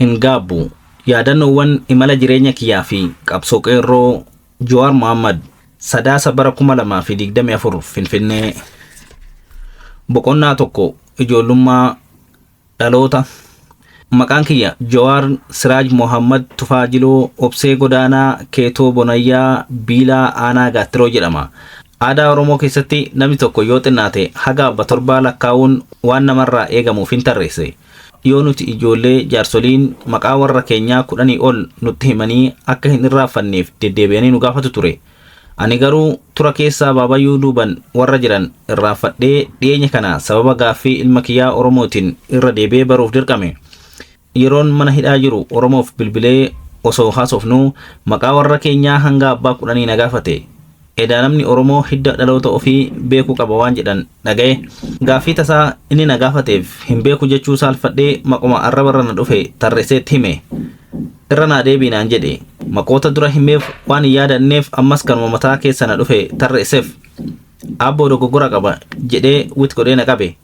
hin gaabbu. Yaadannoowwan imala jireenya kiyyaa fi qabsoo qeerroo Jawaar Mohammad Sadaasa bara 2024 Finfinnee. Boqonnaa tokko ijoollummaa dhaloota. Maqaan kiyya Jawaar Siraaj Mohammad Tufaajiloo Obsee Godaanaa Keetoo Bonayyaa Biilaa Aanaa Gaattiroo jedhama. Aadaa Oromoo keessatti namni tokko yoo xinnaate haga abba torbaa lakkaa'uun waan namarraa eegamuuf hin tarreesse. Yoo nuti ijoollee jaarsoliin maqaa warra keenyaa 10 ol nutti himanii akka hin irraanfanneef deddeebi'anii nu gaafatu ture. Ani garuu tura keessaa baabayyuu duuban warra jiran irraanfadhee dhiyeenya kana sababa gaaffii ilma kiyyaa Oromootiin irra deebi'ee baruuf dirqame. Yeroon mana hidhaa jiru Oromoof bilbilee osoo haasofnuu maqaa warra keenyaa hanga abbaa 10 na gaafate. Edaa namni Oromoo hidda dhaloota ofii beekuu qaba waan jedhan dhaga'e. Gaaffii tasaa inni na gaafateef hin beeku jechuu saalfadhee maquma arrabarra na dhufe tarreesseetti hime. Irra naa deebii naan jedhe. Maqoota dura himeef waan hin yaadanneef ammas kanuma mataa keessa na dhufe tarreesseef. Aabboo dogoggora qaba jedhee wit godhee na qabe.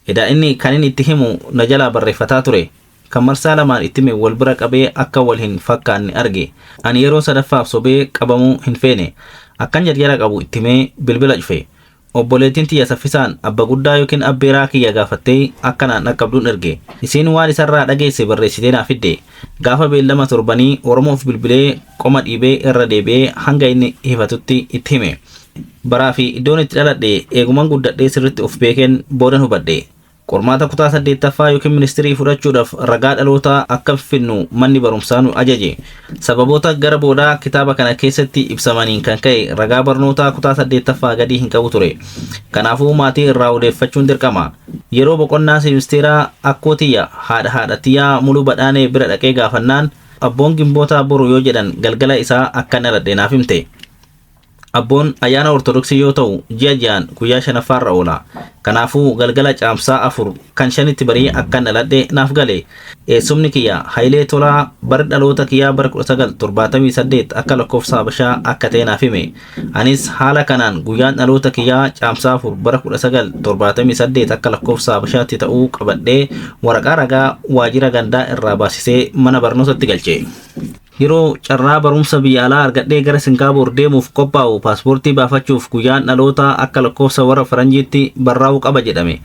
Edaa inni kan inni itti himu na jalaa barreeffataa ture. Kan marsaa lamaan itti hime wal bira qabee akka wal hin fakkaanne arge. Ani yeroo sadaffaaf sobee qabamuu hin feene. Akkan jarjara qabu itti himee bilbila cufe. Obboleettiin tiyya saffisaan abba guddaa yookiin abbeeraa kiyya gaafattee akkanaan dhaqqabduun erge. Isiin waan isarraa dhageesse barreessitee naaf fidde. Gaafa beellama torbanii Oromoof bilbilee qoma dhiibee irra deebi'ee hanga inni hifatutti itti hime. Baraa fi iddoon itti dhaladhe eeguman guddadhee sirritti of beekeen boodan hubadhe. Qormaata kutaa 8ffaa yookiin ministirii fudhachuudhaaf ragaa dhalootaa akka finnu manni barumsaa nu ajaje. Sababoota gara boodaa kitaaba kana keessatti ibsamaniin kan ka'e ragaa barnootaa kutaa 8ffaa gadii hin qabu ture. Kanaafuu maatii irraa odeeffachuun dirqama. Yeroo boqonnaa ministeeraa akkootiyya haadhatiyyaa muluu badhaanee bira dhaqee gaafannaan abboon gimbootaa boru yoo jedhan galgala isaa akka dhaladhe naaf himte. Abboon ayyaana ortodoksii yoo ta'u ji'a ji'aan guyyaa 5ffaarra oola. Kanaafuu galgala caamsaa 4 kan 5tti barii akkan dhaladhe naaf gale. Eessumni kiyya Hayilee Tolaa bara dhaloota kiyyaa bara 1978 akka lakkoofsa Habashaa akka ta'e naaf hime. Anis haala kanaan guyyaan dhaloota kiyyaa caamsaa 4 bara 1978 akka lakkoofsa Habashaatti ta'uu qabadhee waraqaa ragaa waajjira gandaa irraa baasisee mana barnootatti galche. Yeroo carraa barumsa biyya alaa argadhee gara Singaapoor deemuuf qophaa'u paaspoortii baafachuuf guyyaan dhalootaa akka lakkoofsa warra faranjiitti barraa'uu qaba jedhame.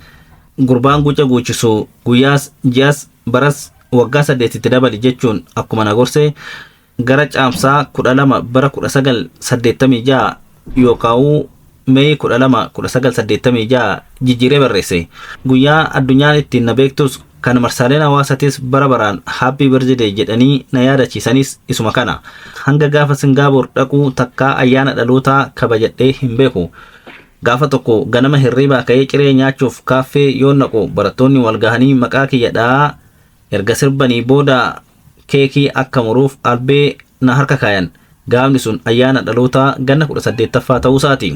Gurbaan guca guuchisu guyyaas ji'as baras waggaa 8tti dabali jechuun akkuma na gorse gara caamsaa 12 bara 1986 yookaan Mee 12 1986 jijjiiree barreesse. Guyyaa addunyaan ittiin na beektus kan marsaaleen hawaasatis bara baraan happy birthday jedhanii na yaadachiisanis isuma kana. Hanga gaafa Singaapoor dhaquu takkaa ayyaana dhalootaa kabajadhee hin beeku. Gaafa tokko ganama hirriibaa ka'ee ciree nyaachuuf kaaffee yoo naqu barattoonni wal gahanii maqaa kiyya dha'aa erga sirbanii booda keekii akka muruuf albee na harka kaayan. Gaafni sun ayyaana dhalootaa ganna 18ffaa ta'uu isaati.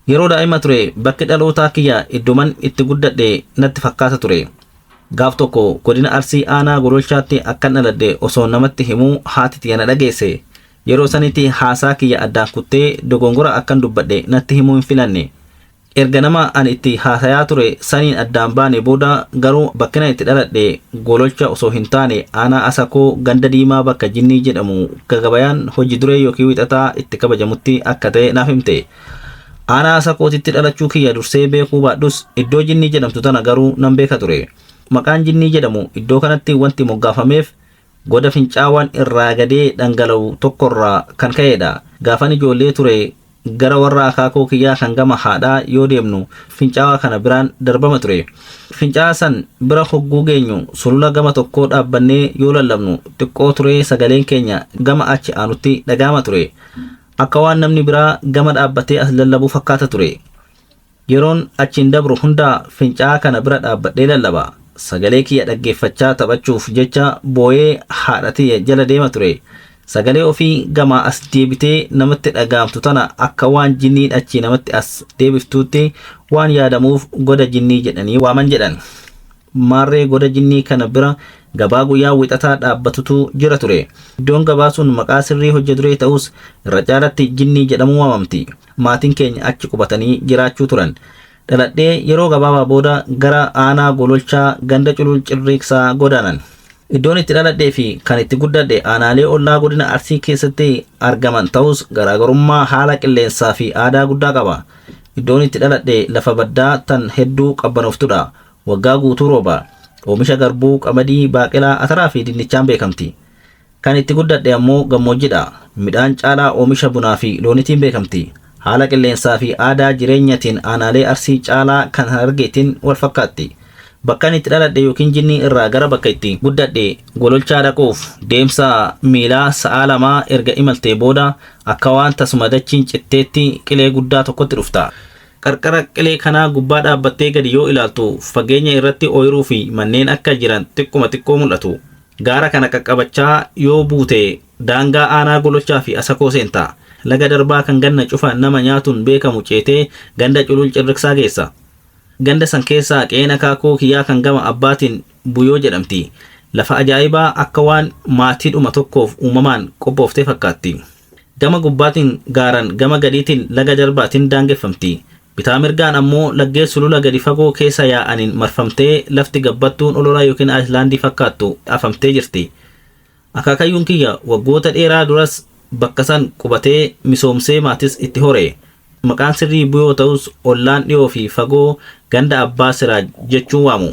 Yeroo daa'ima ture bakki dhalootaa kiyya idduman itti guddadhe natti fakkaata ture. Gaaf tokko godina Arsii aanaa Gololchaatti akkan dhaladhe osoo namatti himuu haati tiyya na dhageesse. Yeroo sanitti haasaa kiyya addaan kuttee dogongora akkan dubbadhe natti himuu hin filanne. Erga nama ani itti haasayaa ture saniin addaan baane booda garuu bakkina itti dhaladhe Gololcha osoo hin taane aanaa Asakoo ganda diimaa bakka Jinnii jedhamu gagabayaan hojii duree yookiin wixataa itti kabajamutti akka ta'e naaf himte. Aanaa Asakootitti dhalachuu kiyya dursee beekuu baadhus iddoo Jinnii jedhamtu tana garuu nan beeka ture. Maqaan Jinnii jedhamu iddoo kanatti wanti moggaafameef goda fincaawwan irraa gadee dhangala'u tokkorraa kan ka'edha. Gaafan ijoollee ture gara warra akaakoo kiyyaa kan gama haadhaa yoo deemnu fincaawaa kana biraan darbama ture. Fincaawaa san bira hogguu geenyu sulula gama tokkoo dhaabbannee yoo lallabnu xiqqoo ture sagaleen keenya gama achi aanutti dhagahama ture. Akka waan namni biraa gama dhaabbatee as lallabu fakkaata ture. Yeroon achiin dabru hunda fincaawaa kana bira dhaabbadhee lallaba. Sagalee kiyya dhaggeeffachaa taphachuuf jecha boo'ee haadhatii jala deema ture. Sagalee ofii gama as deebitee namatti dhagaamtu tana akka waan jinniin achi namatti as deebiftuutti waan yaadamuuf goda jinnii jedhanii waaman jedhan. Maarree goda jinnii kana bira gabaa guyyaa wixataa dhaabbatutu jira ture. Iddoon gabaa sun maqaa sirrii hojii duree ta'us irra caalatti jinnii jedhamu waamamti. Maatiin keenya achi qubatanii jiraachuu turan. Dhaladhee yeroo gabaabaa booda gara aanaa Gololchaa ganda Culul Cirriiqsaa godaanan. Iddoon itti dhaladhee fi kan itti guddadhe aanaalee ollaa godina Arsii keessatti argaman ta'us garaagarummaa haala qilleensaa fi aadaa guddaa qaba. Iddoon itti dhaladhe lafa baddaa tan hedduu qabbanoftudha. Waggaa guutuu rooba. Oomisha garbuu, qamadii, baaqelaa, ataraa fi dinnichaan beekamti. Kan itti guddadhe ammoo gammoojjidha. Midhaan caalaa oomisha bunaa fi loonitiin beekamti. Haala qilleensaa fi aadaa jireenyatiin aanaalee Arsii caalaa kan Harargeetiin wal fakkaatti. Bakka itti dhaladhe yookiin jinni irraa gara bakka itti guddadhe gololchaa dhaquuf deemsa miilaa sa'a lamaa erga imaltee booda akka waan tasuma dachiin citteetti qilee guddaa tokkotti dhufta. Qarqara qilee kanaa gubbaa dhaabbattee gadi yoo ilaaltu fageenya irratti ooyiruu fi manneen akka jiran xiqqoo mul'atu. Gaara kana qaqqabachaa yoo buute daangaa aanaa gololchaa fi asakoo seenta. Laga darbaa kan ganna cufa nama nyaatuun beekamu ceetee ganda culul cirriqsaa geessa. Ganda san keessaa qeena kaakoo kiyyaa kan gama abbaatiin buyoo jedhamti. Lafa ajaa'ibaa akka waan maatiidhuma tokkoof uumamaan qophooftee fakkaatti. Gama gubbaatiin gaaran gama gadiitiin laga darbaatiin daangeffamti. Bitaa mirgaan ammoo laggee sulula gadi fagoo keessa yaa'aniin marfamtee lafti gabbattuun olola yookiin aayislaandii fakkaattu afamtee jirti. Akaakayyuun kiyya waggoota dheeraa duras bakka san qubatee misoomsee maatis itti hore. Maqaan sirrii buyoo ta'us ollaan dhiyoo fi fagoo ganda abbaa Siraaj jechuun waamu.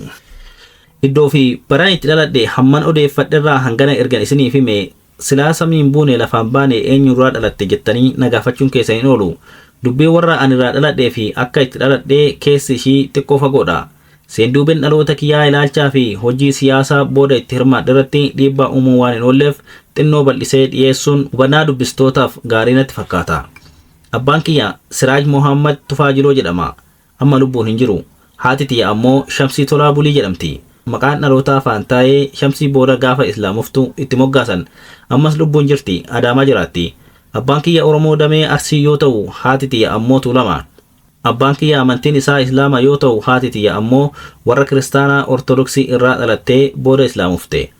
Iddoo fi baraan itti dhaladhe hamman odeeffadherraa hangana ergan isiniif hime silaa samiin buune lafaan baane eenyurraa dhalatte jettanii nagaafachuun keessa hin oolu. Dubbii warra anirraa dhaladhee fi akka itti dhaladhee keessi ishii xiqqoo fagoodha. Seenduubeen dhaloota kiyyaa ilaalchaa fi hojii siyaasaa booda itti hirmaadhe irratti dhiibbaa uumuu waan hin oolleef xinnoo bal'isee dhiyeessuun hubannaa dubbistootaaf gaarii natti fakkaata. Abbaan kiyya Siraaj Mohammad Tufaajiloo jedhama. Amma lubbuun hin jiru. Haati tiyya ammoo Shamsii Tolaa Bulii jedhamti. Maqaan dhalootaa afaan taa'ee Shamsii booda gaafa islaamoftu itti moggaasan. Ammas lubbuun jirti. Adaamaa jiraatti. Abbaan kiyya Oromoo damee Arsii yoo ta'u haati tiyya ammoo Tuulamaa. Abbaan kiyya amantiin isaa Islaama yoo ta'u haati tiyya ammoo warra Kiristaanaa Ortodoksii irraa dhalattee booda islaamofte.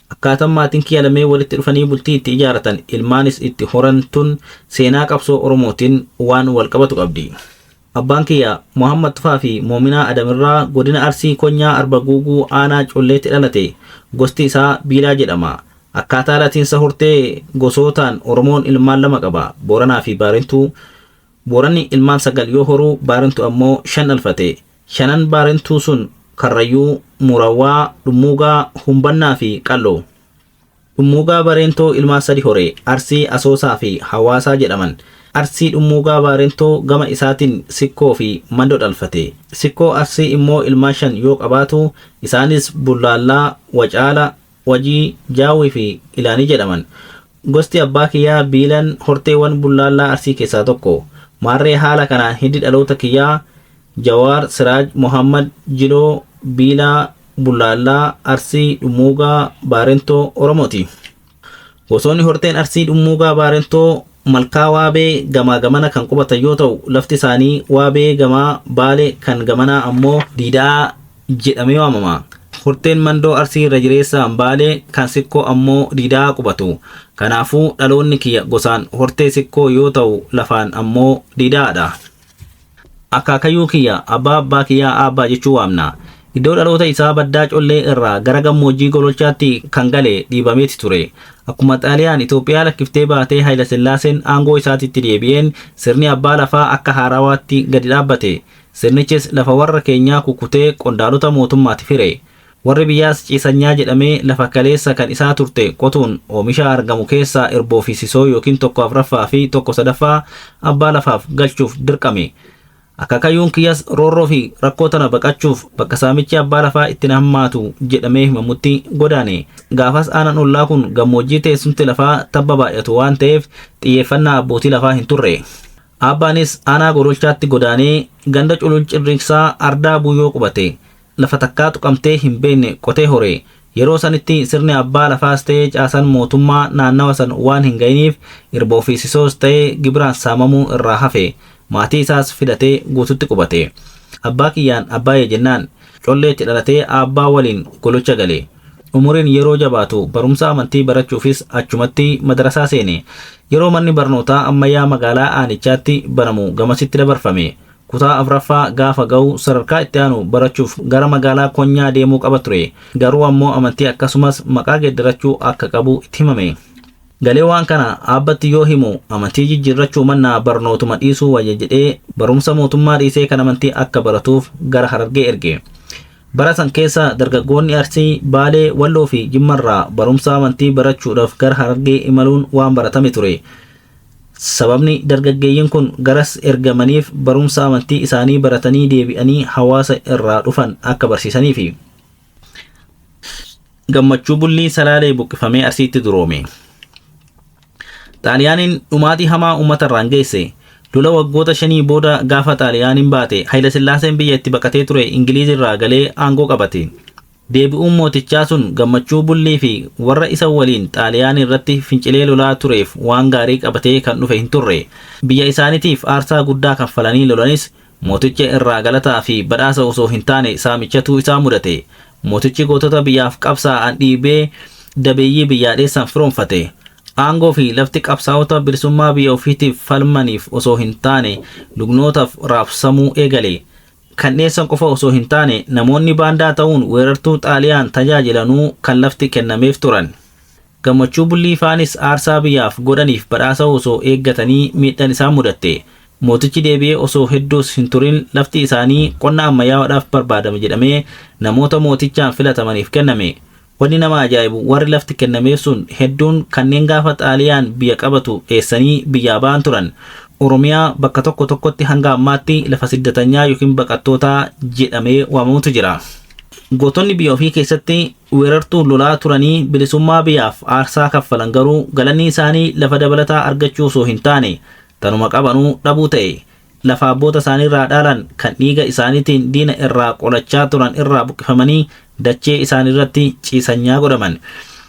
Akkaataan maatiin kiyya lamee walitti dhufanii bultii itti ijaaratan ilmaanis itti horan tun seenaa qabsoo Oromootiin waan wal qabatu qabdi. Abbaan kiyya Muhammad Tufaa fi Moominaa Adamirraa godina Arsii Konyaa Arba Guuguu aanaa Colleetti dhalate. Gosti isaa Biilaa jedhama. Akkaataa latiinsa hortee gosootaan Oromoon ilmaan lama qaba. Booranaa fi Baarentuu. Booranni ilmaan 9 yoo horuu Baarentu ammoo 5 alfate. 5 Baarentuu sun Karrayyuu, Murawaa, Dhummuugaa, Humbannaa fi Qalloo. Dhummuugaa Bareentoo ilmaan 3 hore Arsii, Asoosaa fi Hawaasaa jedhaman. Arsii Dhummuugaa Bareentoo gama isaatiin Sikkoo fi Mandoo dhalfate. Sikkoo Arsii immoo ilmaan 5 yoo qabaatu isaanis Bullaallaa, Wacaala, Wajii, Jaawii fi Ilaanii jedhaman. Gosti abbaa kiyyaa Biilan horteewwan Bullaallaa Arsii keessaa tokko. Maarree haala kanaan hiddi dhaloota kiyyaa Jawaar, Siraaj, Mohammad, Jiloo, Biilaa, Bullaallaa, Arsii, Dhummuugaa, Baarentoo, Oromooti. Gosoonni horteen Arsii, Dhummuugaa, Baarentoo malkaa Waabee gamaa gamana kan qubatan yoo ta'u lafti isaanii Waabee gamaa Baalee kan gamanaa ammoo Diidaa jedhamee waamama. Horteen Mandoo Arsii irra jireessaan Baalee kan Sikkoo ammoo Diidaa qubatu. Kanaafuu dhaloonni kiyya gosaan hortee Sikkoo yoo ta'u lafaan ammoo Diidaadha. Akaakayyuu kiyya abbaa kiyyaa Aabbaa jechuu waamna. Iddoo dhaloota isaa baddaa Collee irraa gara gammoojjii Gololchaatti kan gale dhiibameeti ture. Akkuma Xaaliyaan Itoophiyaa lakkiftee baatee Hayila Sillaaseen aangoo isaatitti deebi'een sirni abbaa lafaa akka haarawaatti gadi dhaabbate. Sirnichis lafa warra keenyaa kukkutee qondaalota mootummaatti fire. Warri biyyaas ciisanyaa jedhamee lafa kaleessa kan isaa turte qotuun oomisha argamu keessaa irboo fi sisoo yookiin tokko afraffaa fi tokko sadaffaa abbaa lafaaf galchuuf dirqame. Akaakayyuun kiyyas roorroo fi rakkoo tana baqachuuf bakka saamichi abbaa lafaa itti hammaatu jedhamee himamutti godaane. Gaafas aanaan ollaa kun gammoojjii teessumti lafaa tabba baay'atu waan ta'eef xiyyeeffannaa abbootii lafaa hin turre. Aabbaanis aanaa Gololchaatti godaanee ganda Culul Cirriqsaa Ardaa Buyyoo qubate. Lafa takkaa tuqamtee hin beekne qotee hore. Yeroo sanitti sirni abbaa lafaas ta'ee caasaan mootummaa naannawa san waan hin ga'iniif irboo fi sisoos ta'ee gibiraan saamamuu irraa hafe. Maatii isaas fidatee guututti qubate. Abbaa kiyyaan Abbaayee jennaan Colleetti dhalatee Aabbaa waliin Gololcha gale. Umuriin yeroo jabaatu barumsa amantii barachuufis achumatti madrasaa seene. Yeroo manni barnootaa ammayyaa magaalaa Aanichaatti banamu gamasitti dabarfame. kutaa afraffaa gaafa ga'u sadarkaa itti aanu barachuuf gara magaalaa Konyaa deemuu qaba ture. Garuu ammoo amantii akkasumas maqaa geeddarachuu akka qabu itti himame. Galee waan kana aabbatti yoo himu amantii jijjiirrachuu mannaa barnootuma dhiisuu wayya jedhee barumsa mootummaa dhiisee kan amantii akka baratuuf gara Harargee erge. Bara san keessa dargaggoonni Arsii, Baalee, Walloo fi Jimmarraa barumsa amantii barachuudhaaf gara Harargee imaluun waan baratame ture. Sababni dargaggeeyyiin kun garas ergamaniif barumsa amantii isaanii baratanii deebi'anii hawaasa irraa dhufan akka barsiisaniifi. Gammachuu Bullii Salaalee buqqifamee Arsiitti duroome. Xaaliyaaniin dhumaatii hamaa uummata irraan geesse. Lola waggoota 5 booda gaafa Xaaliyaaniin baate Haayile Sillaaseen biyya itti baqatee ture Ingiliiz irraa galee aangoo qabate. Deebi'uun mootichaa sun Gammachuu Bullii fi warra isa waliin Xaaliyaan irratti fincilee lolaa tureef waan gaarii qabatee kan dhufe hin turre. Biyya isaaniitiif aarsaa guddaa kaffalanii lolanis mooticha irraa galataa fi badhaasa osoo hin taane saamichatu isaa mudate. Mootichi gootota biyyaaf qabsaa'an dhiibee dabeeyyii biyyaadheessan firoomfate. Aangoo fi lafti qabsaa'ota bilisummaa biyya ofiitiif falmaniif osoo hin taane lugnootaaf raabsamuu eegale. Kanneessan qofa osoo hin taane namoonni baandaa ta'uun weerartuu Xaaliyaan tajaajilanuu kan lafti kennameef turan. Gammachuu Bullii faanis aarsaa biyyaaf godhaniif badhaasa osoo eeggatanii miidhaan isaan mudatte. Mootichi deebi'ee osoo hedduus hin turin lafti isaanii qonna ammayyaa'aadhaaf barbaadame jedhamee namoota mootichaan filatamaniif kenname. Wanni nama ajaa'ibu warri lafti kennameef sun hedduun kanneen gaafa Xaaliyaan biyya qabatu dheessanii biyyaa ba'an turan. Oromiyaa bakka tokko tokkotti hanga ammaatti lafa siddatanyaa yookiin baqattootaa jedhamee waamamutu jira. Gootonni biyya ofii keessatti weerartuu lolaa turanii bilisummaa biyyaaf aarsaa kaffalan garuu galanni isaanii lafa dabalataa argachuu osoo hin taane tanuma qabanuu dhabuu ta'e. Lafa abboota isaaniirraa dhaalan kan dhiiga isaaniitiin diina irraa qolachaa turan irraa buqqifamanii dachee isaaniirratti ciisanyaa godhaman.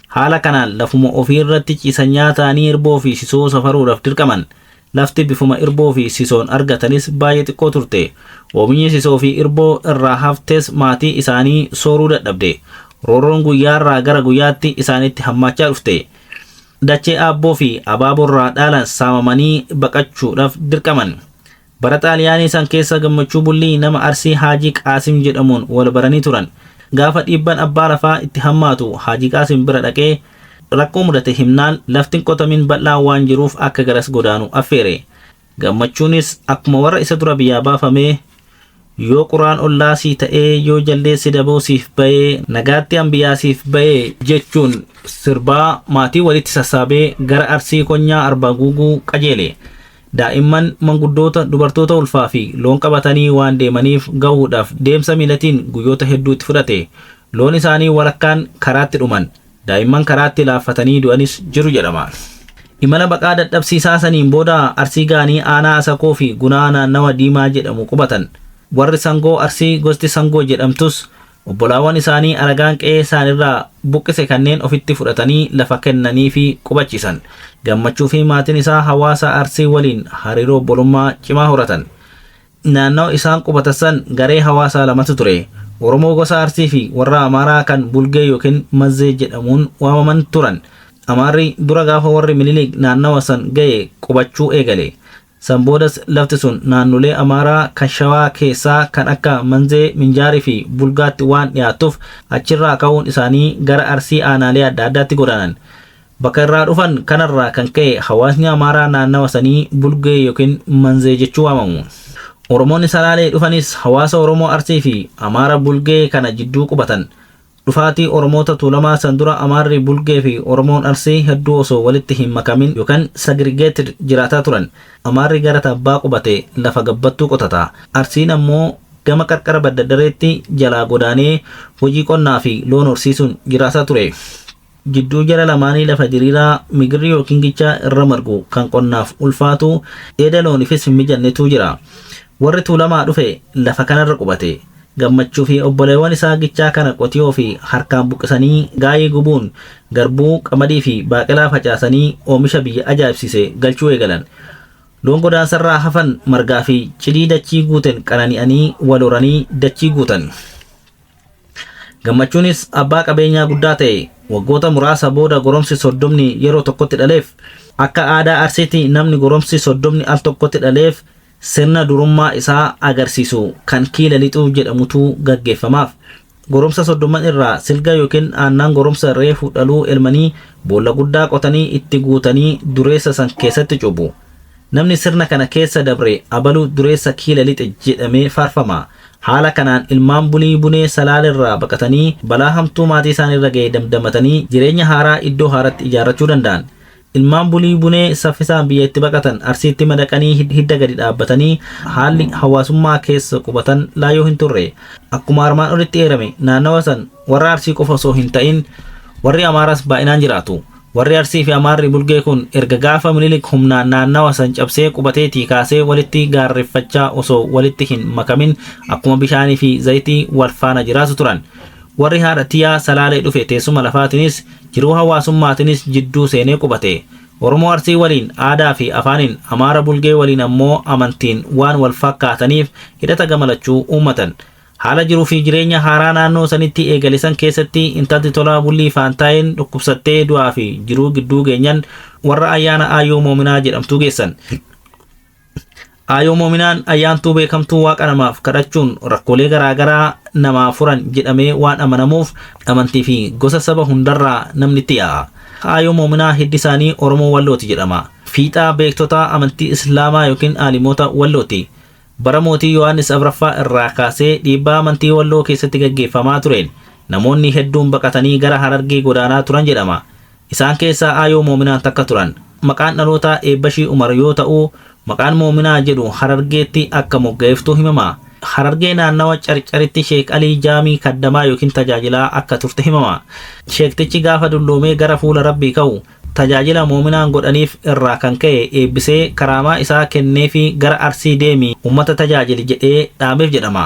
Haala kanaan lafuma ofii irratti ciisanyaa ta'anii irboo fi sisoo safaruudhaaf dirqaman. Lafti bifuma irboo fi sisoon argatanis baay'ee xiqqoo turte. Oomishni sisoo fi irboo irraa haftes maatii isaanii sooruu dadhabde. Roorroon guyyaarraa gara guyyaatti isaanitti hammaachaa dhufte. Dachee aabboo fi abaaborraa dhaalan saamamanii baqachuudhaaf dirqaman. Bara Xaaliyaanii san keessa Gammachuu Bullii nama Arsii Haajii Qaasim jedhamuun wal baranii turan. Gaafa dhiibban abbaa lafaa itti hammaatu Haajii Qaasim bira dhaqee rakkoo mudate himnaan laftin qotamin bal'aa waan jiruuf akka garas godaanu affeere. Gammachuunis akkuma warra isa dura biyyaa baafamee yoo quraan ollaasii ta'ee yoo jalleessi daboo siif ba'ee nagaatti ambiyaa siif ba'ee jechuun sirbaa maatii walitti sassaabee gara Arsii Konyaa Arbaa Guuguu qajeele. Daa'imman manguddoota dubartoota ulfaa fi loon qabatanii waan deemaniif gahuudhaaf deemsa miilatiin guyyoota hedduu itti fudhate. Loon isaanii walakkaan karaatti dhuman. Daa'imman karaatti laaffatanii du'anis jiru jedhama. Imala baqaa dadhabsiisaa saniin booda Arsii gaanii aanaa Asakoo fi Gunaa naannawa Diimaa jedhamu qubatan. Warri Sangoo Arsii gosti Sangoo jedhamtus obbolaawwan isaanii alagaan qe'ee isaanirraa buqqise kanneen ofitti fudhatanii lafa kennanii fi qubachiisan. Gammachuu fi maatiin isaa hawaasa Arsii waliin hariiroo obbolummaa cimaa horatan. Naannoo isaan qubatan garee hawaasaa lamatu ture. Oromoo gosa Arsii fi warra Amaaraa kan Bulgee yookiin Mazzee jedhamuun waamaman turan. Amaarri dura gaafa warri Minilik naannawa san ga'e qubachuu eegale. San boodas lafti sun naannolee Amaaraa kan Shawaa keessaa kan akka Manzee, Minjaarii fi Bulgaatti waan dhiyaatuuf achirraa ka'uun isaanii gara Arsii aanaalee adda addaatti godaanan. Bakka irraa dhufan kanarraa kan ka'e hawaasni Amaaraa naannawa sanii Bulgee yookiin Manzee jechuu waamamu. Oromoonni Salaalee dhufanis hawaasa Oromoo Arsii fi Amaara Bulgee kana jidduu qubatan. Dhufaatii Oromoota Tuulamaa san dura Amaarri Bulgee fi Oromoon Arsii hedduu osoo walitti hin makamin yookaan segregated jiraataa turan. Amaarri gara tabbaa qubate lafa gabbattuu qotata. Arsiin ammoo gama qarqara baddadareetti jalaa godaanee hojii qonnaa fi loon horsiisuun jiraataa ture. Jidduu jara lamaanii lafa diriiraa migirri yookiin gichaa irra margu kan qonnaaf ulfaatu dheeda loonifis mijannetu jira. Warri Tuulamaa dhufe lafa kanarra qubate. Gammachuu fi obboleewwan isaa gichaa kana qotiyoo fi harkaan buqqisanii gaayee gubuun garbuu, qamadii fi baaqelaa facaasanii oomisha biyya ajaa'ibsiise galchuu eegalan. Loon godaansarraa hafan margaa fi cidii dachii guuten qanani'anii wal horanii dachii guutan. Gammachuunis abbaa qabeenyaa guddaa ta'e. Waggoota muraasa booda goromsi 30 yeroo tokkotti dhaleef. Akka aadaa Arsiitti namni goromsi 30 al tokkotti dhaleef sirna durummaa isaa agarsiisu kan kiila lixuu jedhamutu gaggeeffamaaf. Goromsa soddomman irraa silga yookiin aannan goromsa reefu dhaluu elmanii boolla guddaa qotanii itti guutanii dureessa san keessatti cubu. Namni sirna kana keessa dabre abaluu dureessa kiila lixe jedhamee faarfama. Haala kanaan ilmaan bulii bunee salaalirraa baqatanii balaa hamtuu maatii isaanirra ga'e damdamatanii jireenya haaraa iddoo haaraatti ijaarrachuu danda'an. Ilmaan bulii bunee saffisaan biyyatti baqatan Arsiitti madaqanii hidda gadi dhaabbatanii haalli hawaasummaa keessa qubatan laayoo hin turre. Akkuma armaan olitti eerame naannawa san warra Arsii qofa osoo hin ta'in warri Amaaras baay'inaan jiraatu. Warri Arsii fi Amaarri bulgee kun erga gaafa Minilik humnaan naannawa san cabsee qubateetii kaasee walitti gaarreeffachaa osoo walitti hin makamin akkuma bishaanii fi zayitii wal faana jiraatu turan. Warri haadha Tiyaa Salaalee dhufe teessuma lafaatinis jiruu hawaasummaatinis jidduu seenee qubate. Oromoo Arsii waliin aadaa fi afaaniin, Amaara bulgee waliin ammoo amantiin waan wal fakkaataniif hidhata gamalachuu uummatan. Haala jiruu fi jireenya haaraa naannoo sanitti eegalisan keessatti intalti Tolaa Bullii Faantaayeen dhukkubsattee du'aa fi jiruu gidduu geenyan warra ayyaana Aayoo Moominaa jedhamtuu geessan. Aayoo Moominaan ayyaantuu beekamtuu waaqa namaaf kadhachuun rakkoolee garaagaraa namaa furan jedhamee waan amanamuuf amantii fi gosa saba hundarraa namni itti yaa'a. Aayoo Moominaa hiddi isaanii Oromoo Wallooti jedhama. Fiixaa beektota amantii Islaamaa yookiin aalimoota Wallooti. Bara mootii Yohaannis Afraffaa irraa kaasee dhiibbaa amantii Walloo keessatti gaggeeffamaa tureen namoonni hedduun baqatanii gara Harargee godaanaa turan jedhama. Isaan keessaa Aayoo Moominaan takka turan. Maqaan dhalootaa Eebbashii Umar yoo ta'u maqaan Moominaa jedhu Harargeetti akka moggaa'eftuu himama. Harargee naannawa Carcaritti Sheek Alii Jaamii kaddamaa yookiin tajaajilaa akka turte himama. Sheektichi gaafa dulloomee gara fuula Rabbii ka'u tajaajila Moominaan godhaniif irraa kan ka'e eebbisee karaamaa isaa kennee fi gara Arsii deemii uummata tajaajili jedhee dhaabeef jedhama.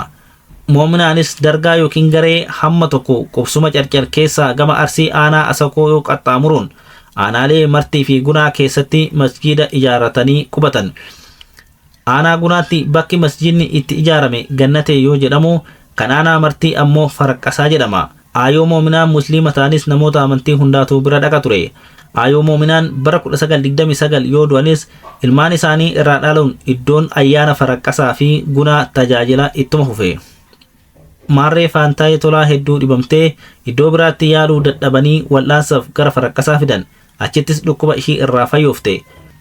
Moominaanis dargaa yookiin garee hamma tokko qubsuma Carcar keessaa gama Arsii aanaa Asakoo yoo qaxxaamuruun aanaalee Martii fi Gunaa keessatti masjiida ijaarratanii qubatan. Aanaa Gunaatti bakki masjiidni itti ijaarame Gannatee yoo jedhamu kan aanaa Martii ammoo Faraqqasaa jedhama. Aayoo Moominaan musliima ta'anis namoota amantii hundaatu bira dhaqa ture. Aayoo Moominaan bara 1929 yoo du'anis ilmaan isaanii irraa dhaluun iddoon ayyaana Faraqqasaa fi Gunaa tajaajila ittuma fufe. Maarree Faantaayee Tolaa hedduu dhibamtee iddoo biraatti yaaluu dadhabanii wal'aansaaf gara Faraqqasaa fidan. Achittis dhukkuba ishii irraa fayyoofte.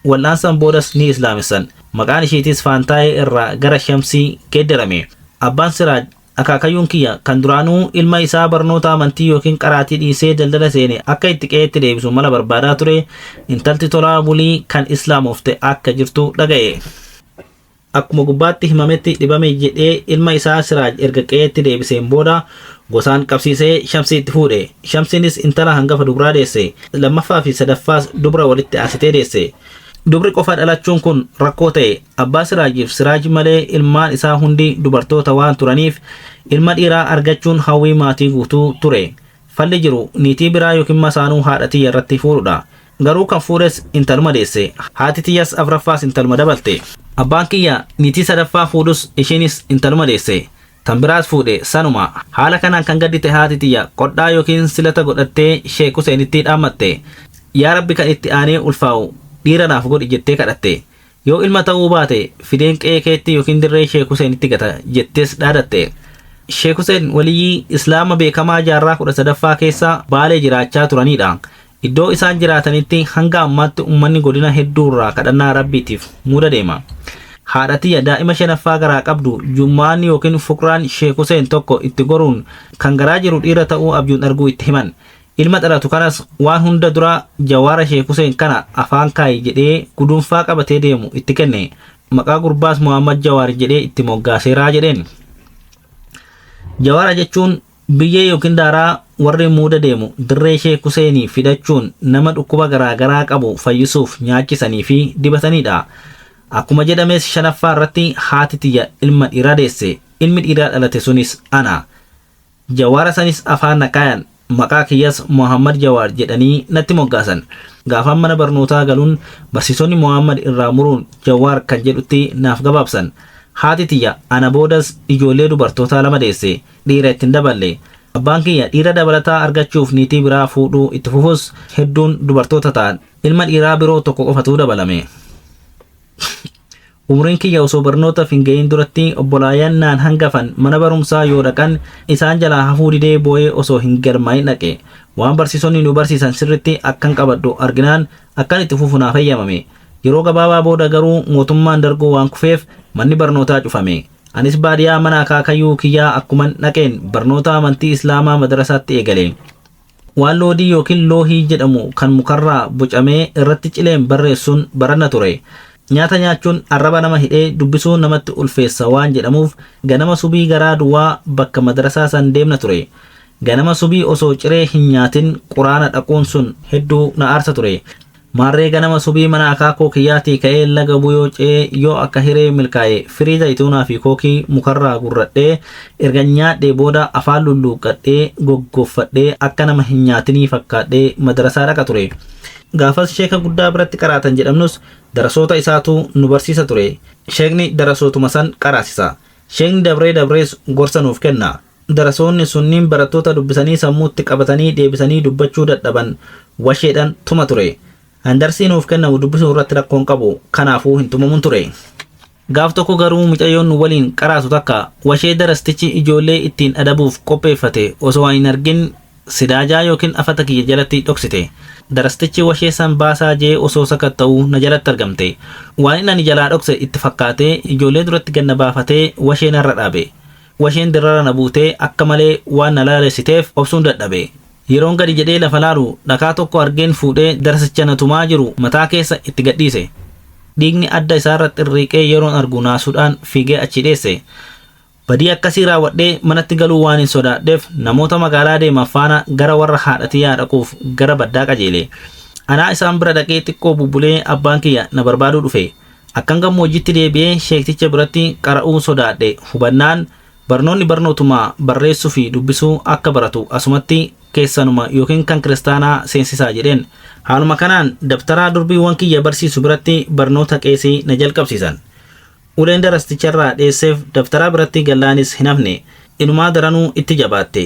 Wal'aansaan boodas ni islaamessan. Maqaan ishiitis Faantaayee irraa gara Shamsii geeddarame. Abbaan Siraaj akaakayyuun kiyya kan duraanuu ilma isaa barnoota amantii yookiin qaraatii dhiisee daldala seene akka itti qe'eetti deebisu mala barbaadaa ture. Intalti Tolaa Bulii kan islaamofte akka jirtu dhaga'e. Akkuma gubbaatti himametti dhibame jedhee ilma isaa Siraaj erga qe'eetti deebiseen booda gosaan qabsiisee Shamsiitti fuudhe. Shamsiinis intala hangafa dubraa deesse. Lammaffaa fi sadaffaas dubra walitti aansitee deesse. Dubri qofa dhalachuun kun rakkoo ta'e. Abbaa Siraajiif Siraaj malee ilmaan isaa hundi dubartoota waan turaniif ilma dhiiraa argachuun hawwii maatii guutuu ture. Falli jiru niitii biraa yookiin masaanuu haadha tiyya irratti fuudhudha. Garuu kan fuudhes intaluma deesse. Haati tiyyas afraffaas intaluma dabalte. Abbaan kiyya niitii sadaffaa fuudhus ishiinis intaluma deesse. Tan biraas fuudhe sanuma. Haala kanaan kan gaddite haati tiyya qodhaa yookiin silata godhattee Sheek Huseenitti dhaammatte. Yaa Rabbi kan itti aanee ulfaa'u dhiira naaf godhi jettee kadhatte. Yoo ilma ta'uu baate fideen qe'ee keetti yookiin dirree Sheek Huseenitti gata jettees dhaadatte. Sheek Huseen waliyyii Islaama beekamaa jaarraa 13ffaa keessa Baalee jiraachaa turanidha. Iddoo isaan jiraatanitti hanga ammaatti uummanni godina hedduurraa kadhannaa Rabbiitiif muuda deema. Haadha tiyya daa'ima shanaffaa garaa qabdu Jummaan yookiin Fuqraan Sheek Huseen tokko itti goruun kan garaa jiru dhiira ta'uu abjuun arguu itti himan. Ilma dhalatu kanas waan hunda dura Jawaara Sheek Huseen kana afaan kaayi jedhee gudunfaa qabatee deemu itti kenne. Maqaa gurbaas Muhammad Jawaar jedhee itti moggaaseeraa jedheen. Jawaara jechuun biyyee yookiin daaraa warri muuda deemu dirree Sheek Huseenii fidachuun nama dhukkuba garaagaraa qabu fayyisuuf nyaachisanii fi dibatanidha. Akkuma jedhames shanaffaa irratti haati tiyya ilma dhiiraa deesse. Ilmi dhiiraa dhalate sunis ana. Jawaara sanis afaan nakaayan maqaa kiyyas Muhammad Jawaar jedhanii natti moggaasan. Gaafaan mana barnootaa galuun barsiisonni Muhammad irraa muruun Jawaar kan jedhutti naaf gabaabsan. Haati tiyya ana boodas ijoollee dubartootaa lama deesse. Dhiira ittiin daballe. Abbaan kiyya dhiira dabalataa argachuuf niitii biraa fuudhuu itti fufus hedduun dubartoota ta'an. Ilma dhiiraa biroo tokko qofatu dabalame. umriin kiyya osoo barnoota hin gahin duratti obbolaayyan naan hangafan mana barumsaa yoo dhaqan isaan jalaa hafuu didee boo'ee osoo hin galmaa'in dhaqe. Waan barsiisonni nu barsiisan sirritti akkan qabadhu arginaan akkan itti fufu naaf eeyyamame. Yeroo gabaabaa booda garuu mootummaan darguu waan kufeef manni barnootaa cufame. Anis baadiyyaa mana akaakayyuu kiyyaa akkuman dhaqeen barnoota amantii Islaamaa madarasaatti eegale. Waan loodii yookiin loohii jedhamu kan mukarraa bocamee irratti cileen barreessuun baranna ture. Nyaata nyaachuun arraba nama hidhee dubbisuu namatti ulfeessa waan jedhamuuf ganama subii garaa duwwaa bakka madarasaa san deemna ture. Ganama subii osoo ciree hin nyaatin quraana dhaquun sun hedduu na aarsa ture. Maarree ganama subii mana akaakoo kiyyaatii ka'ee laga buyoo ce'ee yoo akka hiree milkaa'e firii zayituunaa fi kookii mukarraa gurradhee erga nyaadhee booda afaan lulluuqqadhee goggoffadhee akka nama hin nyaatinii fakkaadhee madarasaa dhaqa ture. Gaafas sheeka guddaa biratti qaraatan jedhamnus darasoota isaatu nu barsiisa ture. Sheekni darasootuma san qaraasisa. Sheekni dabrees gorsa nuuf kenna. Darasoonni sunniin barattoota dubbisanii sammuutti qabatanii deebisanii dubbachuu dadhaban washeedhaan tuma ture. Handarsii nuuf kennamu dubbisuu irratti rakkoon qabu kanaafuu hin tumamun ture. Gaaf tokko garuu mucayyoon nu waliin qaraasu takka washee darastichi ijoollee ittiin adabuuf qopheeffate osoo hin argin sidaajaa yookiin afata kiyya jalatti dhoksite. Darastichi washee san baasaa jee osoo sakatta'uu na jalatti argamte. Waan inni ani jalaa dhokse itti fakkaatee ijoollee duratti ganna baafatee washee narra dhaabe. Washeen dirrara na buutee akka malee waan na laalessiteef obsuun dadhabe. Yeroon gadi jedhee lafa laalu dhakaa tokko argeen fuudhee darasicha na tumaa jiru mataa keessa itti gadhiise. Dhiigni adda isaarratti irriiqee yeroon argu naasuudhaan fiigee achi dheesse. Badii akkasii raawwadhee manatti galuu waan hin sodaadheef namoota magaalaa deeman faana gara warra haadhatii dhaquuf gara baddaa qajeele. Anaa isaan bira dhaqee xiqqoo bubbulee abbaan kiyya na barbaaduu dhufe. Akkan gammoojjitti deebi'ee sheekticha biratti qara'uu sodaadhe hubannaan barnoonni barnootuma barreessuu fi dubbisuu akka baratu asumatti keessanuma yookiin kan kiristaanaa seensisaa jedheen. Haaluma kanaan dabtaraa durbiiwwan kiyya barsiisu biratti barnoota qeesii na jalqabsiisan. Uleen darasticharraa dheesseef dabtaraa biratti gallaanis hin hafne inumaa daranuu itti jabaatte.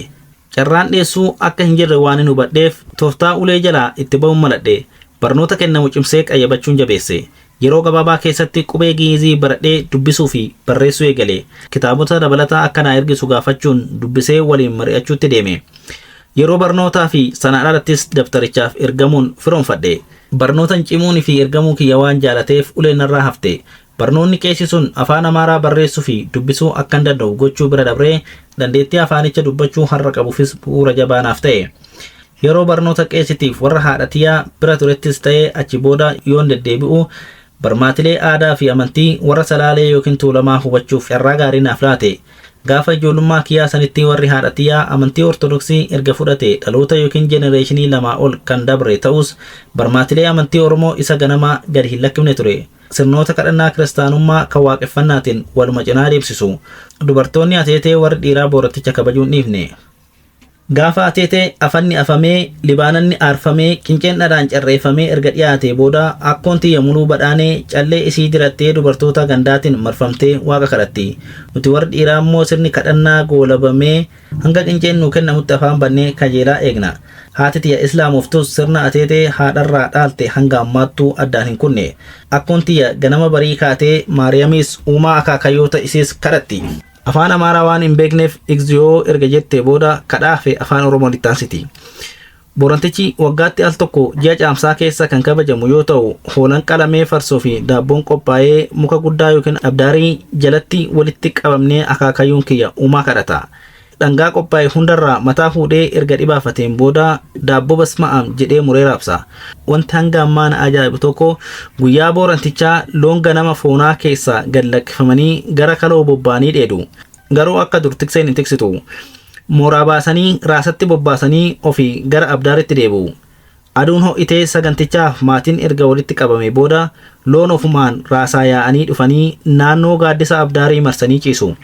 Carraan dheessuu akka hin jirre waan hin hubadheef tooftaa ulee jalaa itti ba'uun maladhe barnoota kennamu cimsee qayyabachuun jabeesse. Yeroo gabaabaa keessatti qubee giizii baradhee dubbisuu fi barreessuu eegale. Kitaabota dabalataa akka na ergisu gaafachuun dubbisee waliin mari'achuutti deeme. Yeroo barnootaa fi sanaan alattis daftarichaaf ergamuun firoonfadhe. Barnootan cimuun fi ergamuu kiyya waan jaalateef uleen narraa hafte. Barnoonni qeesii sun afaan Amaaraa barreessuu fi dubbisuu akkan danda'u gochuu bira dabree dandeettii afaanicha dubbachuu har'a qabuufis bu'uura jabaanaaf ta'e. Yeroo barnoota qeesitiif warra haadhatiyaa bira turettis ta'ee achi booda yoon deddeebi'u barmaatilee aadaa fi amantii warra salaalee yookiin tuulamaa hubachuuf carraa gaarii naaf laate. Gaafa ijoollummaa kiyyaa sanitti warri haadhatiyaa amantii ortodoksii erga fudhate dhaloota yookiin jenereeshinii lamaa ol kan dabre ta'us barmaatilee amantii Oromoo isa ganamaa gadi hin lakkifne ture. Sirnoota kadhannaa kiristaanummaa kan waaqeffannaatiin waluma cinaa deemsisu. Dubartoonni ateetee warri dhiiraa booraticha kabajuun dhiifne. Gaafa ateetee afanni afamee libaananni aarfamee qinceen dhadhaan carreeffamee erga dhiyaate booda akkoon tiyya muluu badhaanee callee isii dirattee dubartoota gandaatiin marfamtee waaqa kadhatti. Nuti warri dhiiraa immoo sirni kadhannaa goolabamee hanga qinceen nuu kennamutti afaan bannee kajeelaa eegna. Haati tiyya islaamoftus sirna ateetee haadharraa dhaalte hanga ammaattuu addaan hin kunne. Akkoon tiyya ganama barii kaatee Maariyamis uumaa akaakayyoota isiis kadhatti. Afaan Amaaraa waan hin beekneef Igziyoo erga jettee booda kadhaa fi afaan Oromoo littaansiti. Boorantichi waggaatti al tokko ji'a caamsaa keessa kan kabajamu yoo ta'u, hoolan qalamee farsoo fi daabboon qophaa'ee muka guddaa yookiin abdaarii jalatti walitti qabamnee akaakayyuun kiyya uumaa kadhata. Dhangaa qophaa'e hundarraa mataa fuudhee erga dhibaafateen booda daabboo basma'am jedhee muree raabsa. Wanti hanga ammaa na ajaa'ibu tokko guyyaa boorantichaa loon ganama foonaa keessaa gad lakkifamanii gara kaloo bobbaanii dheedu. Garuu akka dur tikseen hin tiksitu. Mooraa baasanii raasatti bobbaasanii ofii gara abdaaritti deebi'u. Aduun ho'itee sagantichaaf maatiin erga walitti qabame booda loon ofumaan raasaa yaa'anii dhufanii naannoo gaaddisa abdaarii marsanii ciisu.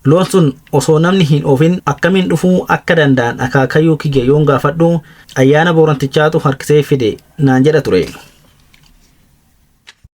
Loon sun osoo namni hin oofin akkamiin dhufuu akka danda'an akaakayyuu kiyya yoon gaafadhu ayyaana boorantichaatu harkisee fide naan jedha ture.